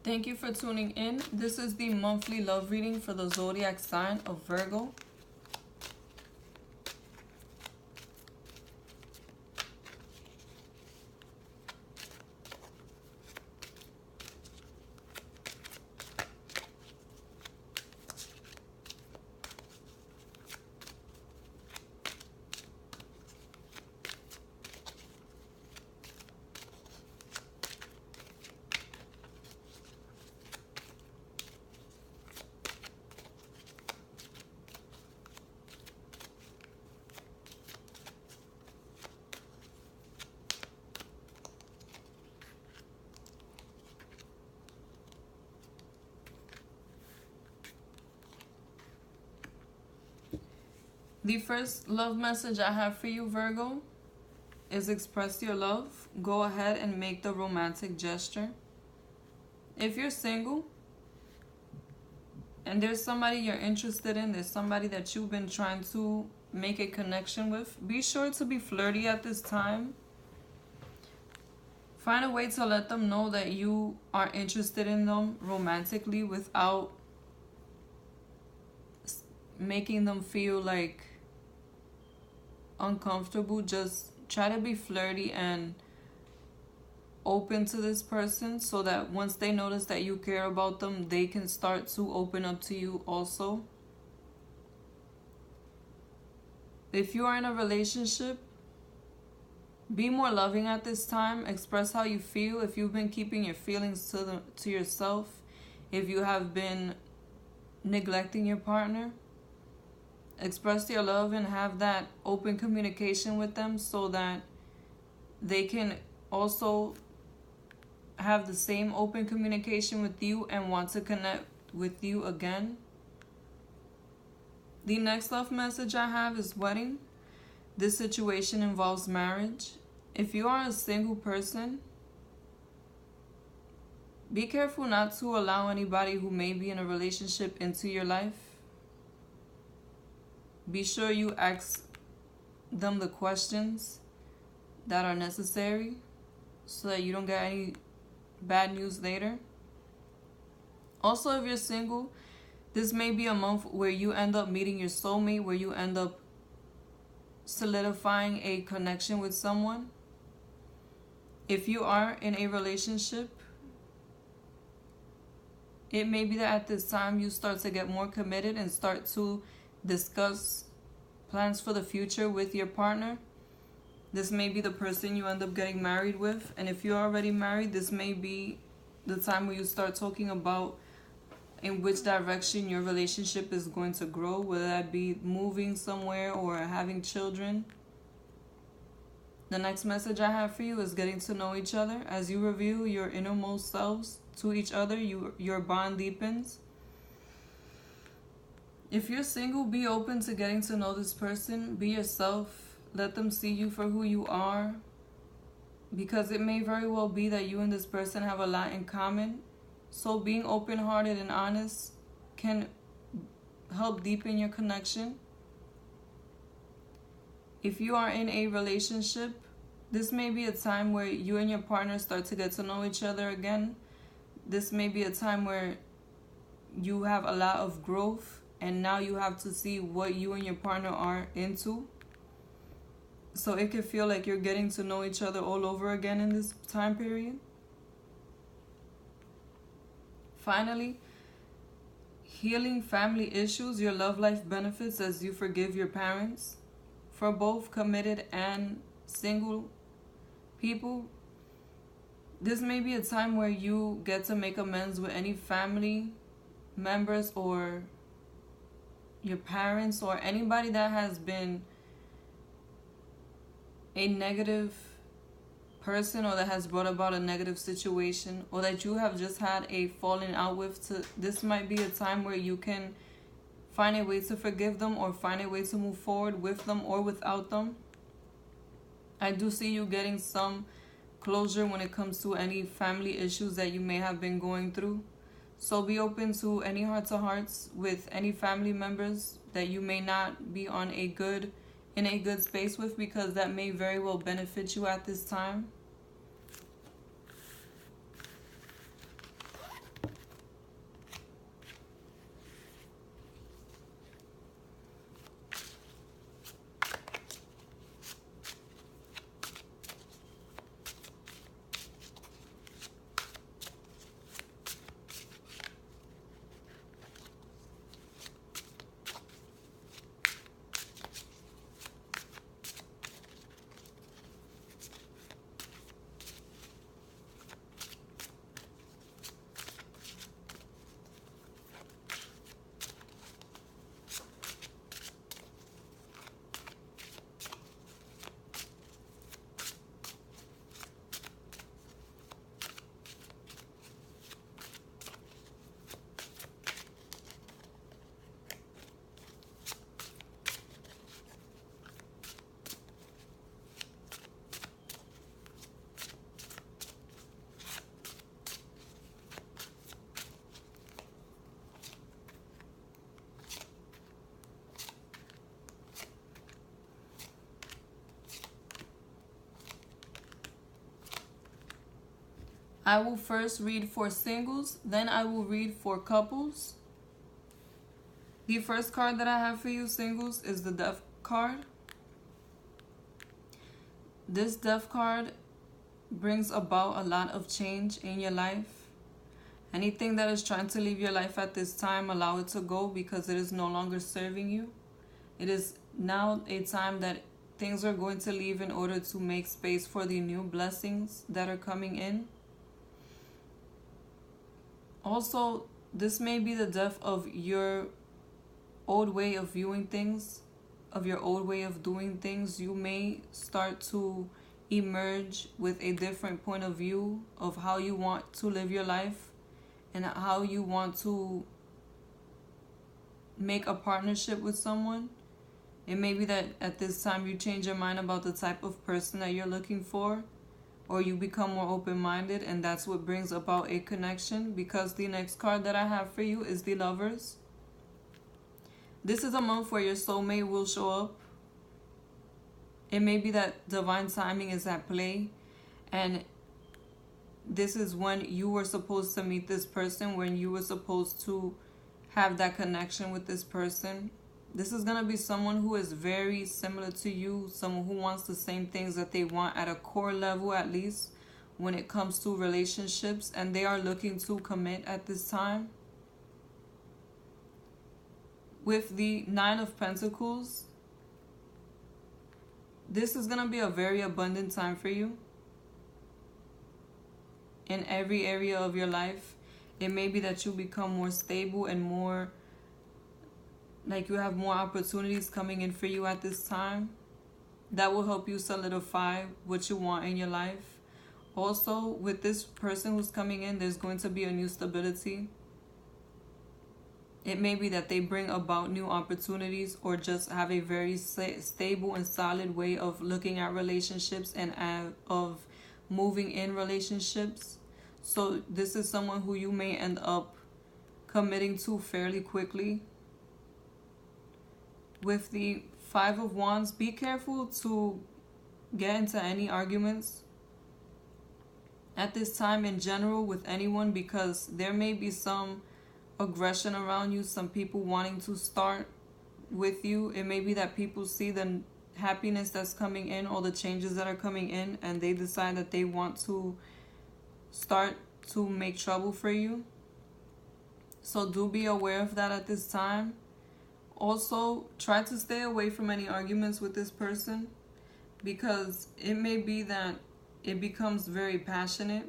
Thank you for tuning in. This is the monthly love reading for the Zodiac sign of Virgo. The first love message I have for you, Virgo, is express your love. Go ahead and make the romantic gesture. If you're single and there's somebody you're interested in, there's somebody that you've been trying to make a connection with, be sure to be flirty at this time. Find a way to let them know that you are interested in them romantically without making them feel like uncomfortable. Just try to be flirty and open to this person so that once they notice that you care about them, they can start to open up to you also. If you are in a relationship, be more loving at this time. Express how you feel. If you've been keeping your feelings to yourself, if you have been neglecting your partner, express your love and have that open communication with them so that they can also have the same open communication with you and want to connect with you again. The next love message I have is wedding. This situation involves marriage. If you are a single person, be careful not to allow anybody who may be in a relationship into your life. Be sure you ask them the questions that are necessary so that you don't get any bad news later. Also, if you're single, this may be a month where you end up meeting your soulmate, where you end up solidifying a connection with someone. If you are in a relationship, it may be that at this time you start to get more committed and start to discuss plans for the future with your partner. This may be the person you end up getting married with. And if you're already married, this may be the time where you start talking about in which direction your relationship is going to grow, whether that be moving somewhere or having children. The next message I have for you is getting to know each other. As you reveal your innermost selves to each other, your bond deepens. If you're single, be open to getting to know this person. Be yourself. Let them see you for who you are. Because it may very well be that you and this person have a lot in common. So being open-hearted and honest can help deepen your connection. If you are in a relationship, this may be a time where you and your partner start to get to know each other again. This may be a time where you have a lot of growth and now you have to see what you and your partner are into. So it can feel like you're getting to know each other all over again in this time period. Finally, healing family issues. Your love life benefits as you forgive your parents. For both committed and single people, this may be a time where you get to make amends with any family members or your parents or anybody that has been a negative person or that has brought about a negative situation or that you have just had a falling out with. This might be a time where you can find a way to forgive them or find a way to move forward with them or without them. I do see you getting some closure when it comes to any family issues that you may have been going through. So be open to any heart-to-hearts with any family members that you may not be in a good space with, because that may very well benefit you at this time. I will first read for singles, then I will read for couples. The first card that I have for you, singles, is the Death card. This Death card brings about a lot of change in your life. Anything that is trying to leave your life at this time, allow it to go because it is no longer serving you. It is now a time that things are going to leave in order to make space for the new blessings that are coming in. Also, this may be the death of your old way of viewing things, of your old way of doing things. You may start to emerge with a different point of view of how you want to live your life and how you want to make a partnership with someone. It may be that at this time you change your mind about the type of person that you're looking for, or you become more open-minded, and that's what brings about a connection, because the next card that I have for you is the Lovers. This is a month where your soulmate will show up. It may be that divine timing is at play, and this is when you were supposed to meet this person, when you were supposed to have that connection with this person. This is going to be someone who is very similar to you, someone who wants the same things that they want at a core level, at least when it comes to relationships, and they are looking to commit at this time. With the Nine of Pentacles, this is going to be a very abundant time for you in every area of your life. It may be that you become more stable and more, like you have more opportunities coming in for you at this time that will help you solidify what you want in your life. Also, with this person who's coming in, there's going to be a new stability. It may be that they bring about new opportunities, or just have a very stable and solid way of looking at relationships and of moving in relationships. So this is someone who you may end up committing to fairly quickly. With the Five of Wands, be careful to get into any arguments at this time in general with anyone, because there may be some aggression around you, some people wanting to start with you. It may be that people see the happiness that's coming in, all the changes that are coming in, and they decide that they want to start to make trouble for you. So do be aware of that at this time. Also, try to stay away from any arguments with this person, because it may be that it becomes very passionate.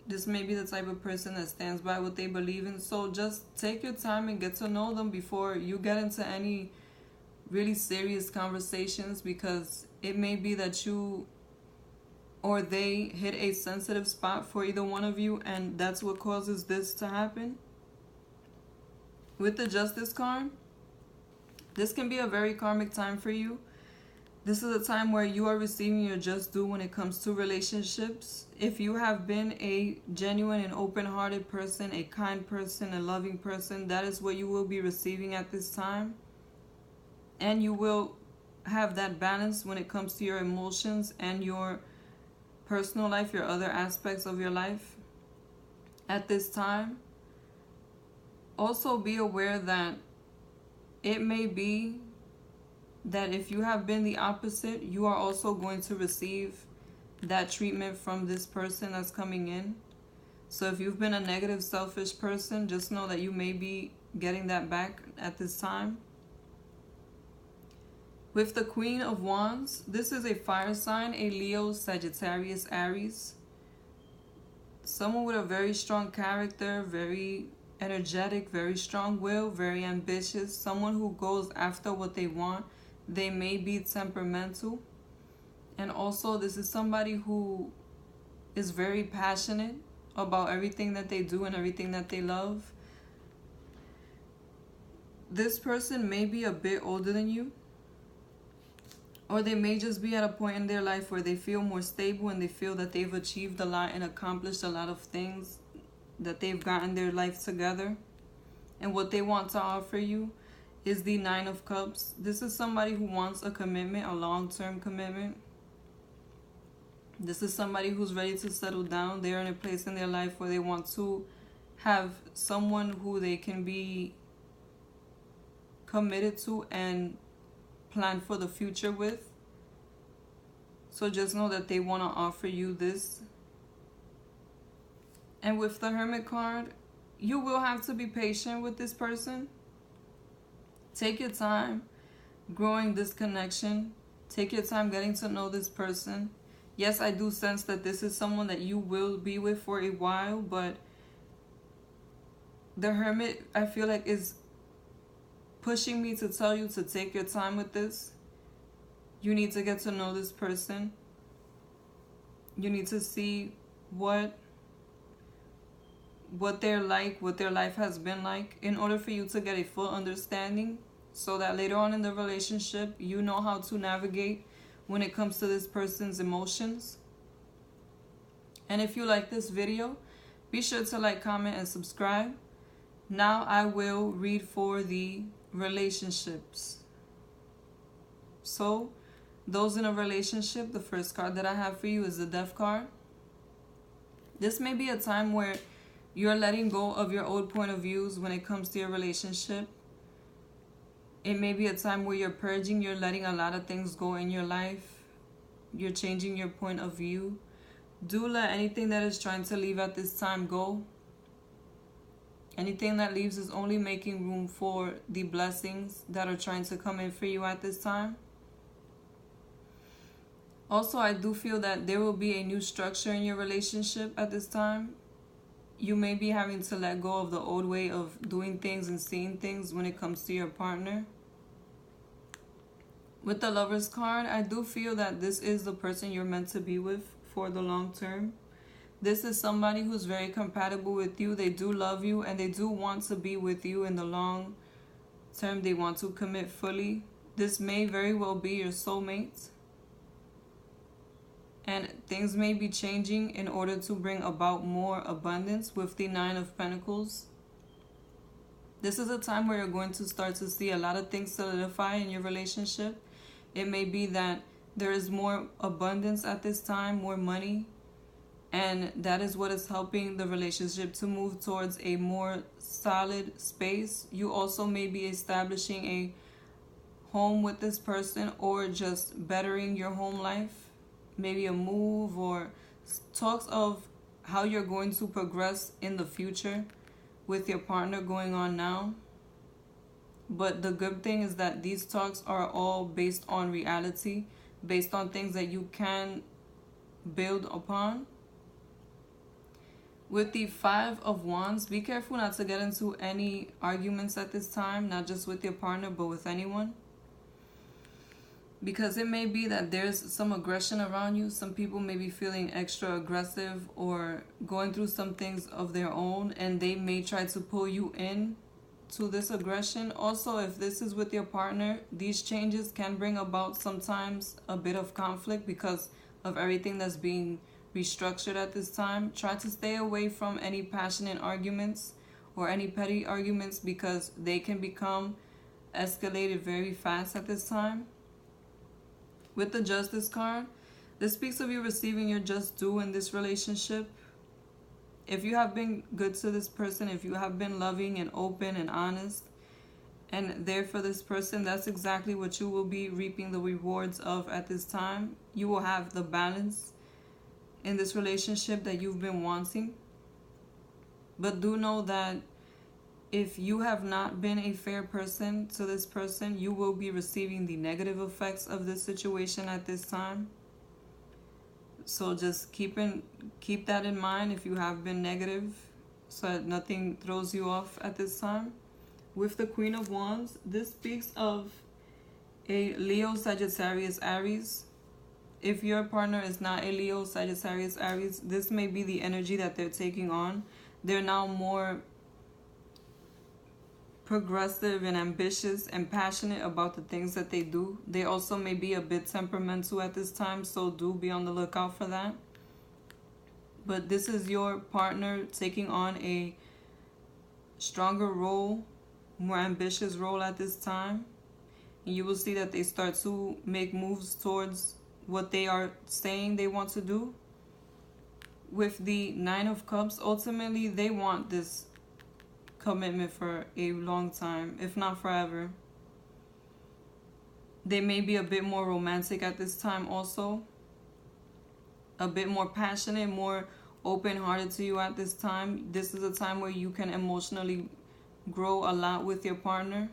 This may be the type of person that stands by what they believe in. So just take your time and get to know them before you get into any really serious conversations, because it may be that you or they hit a sensitive spot for either one of you, and that's what causes this to happen. With the Justice card, this can be a very karmic time for you. This is a time where you are receiving your just due when it comes to relationships. If you have been a genuine and open-hearted person, a kind person, a loving person, that is what you will be receiving at this time. And you will have that balance when it comes to your emotions and your personal life, your other aspects of your life at this time. Also be aware that it may be that if you have been the opposite, you are also going to receive that treatment from this person that's coming in. So if you've been a negative, selfish person, just know that you may be getting that back at this time. With the Queen of Wands, this is a fire sign, a Leo, Sagittarius, Aries. Someone with a very strong character, very energetic, very strong will, very ambitious, someone who goes after what they want. They may be temperamental. And also, this is somebody who is very passionate about everything that they do and everything that they love. This person may be a bit older than you, or they may just be at a point in their life where they feel more stable and they feel that they've achieved a lot and accomplished a lot of things, that they've gotten their life together. And what they want to offer you is the Nine of Cups. This is somebody who wants a commitment, a long-term commitment. This is somebody who's ready to settle down. They're in a place in their life where they want to have someone who they can be committed to and plan for the future with. So just know that they want to offer you this. And with the Hermit card, you will have to be patient with this person. Take your time growing this connection. Take your time getting to know this person. Yes, I do sense that this is someone that you will be with for a while, but the Hermit, I feel like, is pushing me to tell you to take your time with this. You need to get to know this person. You need to see what they're like, what their life has been like, in order for you to get a full understanding, so that later on in the relationship, you know how to navigate when it comes to this person's emotions. And if you like this video, be sure to like, comment, and subscribe. Now I will read for the relationships. So, those in a relationship, the first card that I have for you is the Death card. This may be a time where you're letting go of your old point of views when it comes to your relationship. It may be a time where you're purging, you're letting a lot of things go in your life. You're changing your point of view. Do let anything that is trying to leave at this time go. Anything that leaves is only making room for the blessings that are trying to come in for you at this time. Also, I do feel that there will be a new structure in your relationship at this time. You may be having to let go of the old way of doing things and seeing things when it comes to your partner. With the Lovers card, I do feel that this is the person you're meant to be with for the long term. This is somebody who's very compatible with you. They do love you and they do want to be with you in the long term. They want to commit fully. This may very well be your soulmate. And things may be changing in order to bring about more abundance with the Nine of Pentacles. This is a time where you're going to start to see a lot of things solidify in your relationship. It may be that there is more abundance at this time, more money. And that is what is helping the relationship to move towards a more solid space. You also may be establishing a home with this person, or just bettering your home life. Maybe a move, or talks of how you're going to progress in the future with your partner going on now. But the good thing is that these talks are all based on reality, based on things that you can build upon. With the Five of Wands, be careful not to get into any arguments at this time, not just with your partner, but with anyone. Because it may be that there's some aggression around you. Some people may be feeling extra aggressive or going through some things of their own, and they may try to pull you in to this aggression. Also, if this is with your partner, these changes can bring about sometimes a bit of conflict because of everything that's being restructured at this time. Try to stay away from any passionate arguments or any petty arguments, because they can become escalated very fast at this time. With the Justice card, this speaks of you receiving your just due in this relationship. If you have been good to this person, if you have been loving and open and honest and there for this person, that's exactly what you will be reaping the rewards of at this time. You will have the balance in this relationship that you've been wanting. But do know that if you have not been a fair person to this person, you will be receiving the negative effects of this situation at this time. So just keep that in mind if you have been negative, so that nothing throws you off at this time. With the Queen of Wands, this speaks of a Leo, Sagittarius, Aries. If your partner is not a Leo, Sagittarius, Aries, this may be the energy that they're taking on. They're now more progressive and ambitious and passionate about the things that they do. They also may be a bit temperamental at this time, so do be on the lookout for that. But this is your partner taking on a stronger role, more ambitious role at this time. And you will see that they start to make moves towards what they are saying they want to do. With the Nine of Cups, ultimately they want this commitment for a long time, if not forever. They may be a bit more romantic at this time also. A bit more passionate, more open-hearted to you at this time. This is a time where you can emotionally grow a lot with your partner.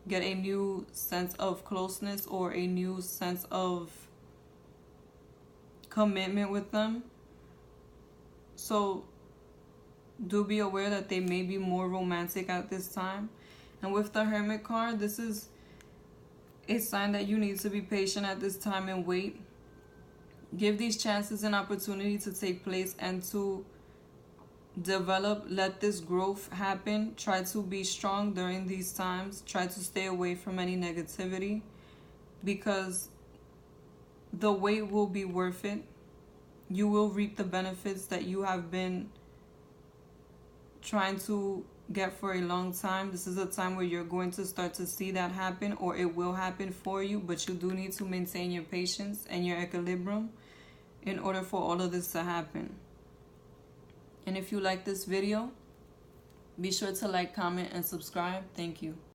Get a new sense of closeness or a new sense of commitment with them. So do be aware that they may be more romantic at this time. And with the Hermit card, this is a sign that you need to be patient at this time and wait. Give these chances an opportunity to take place and to develop. Let this growth happen. Try to be strong during these times. Try to stay away from any negativity, because the wait will be worth it. You will reap the benefits that you have been trying to get for a long time. This is a time where you're going to start to see that happen, or it will happen for you, but you do need to maintain your patience and your equilibrium in order for all of this to happen. And if you like this video, be sure to like, comment, and subscribe. Thank you.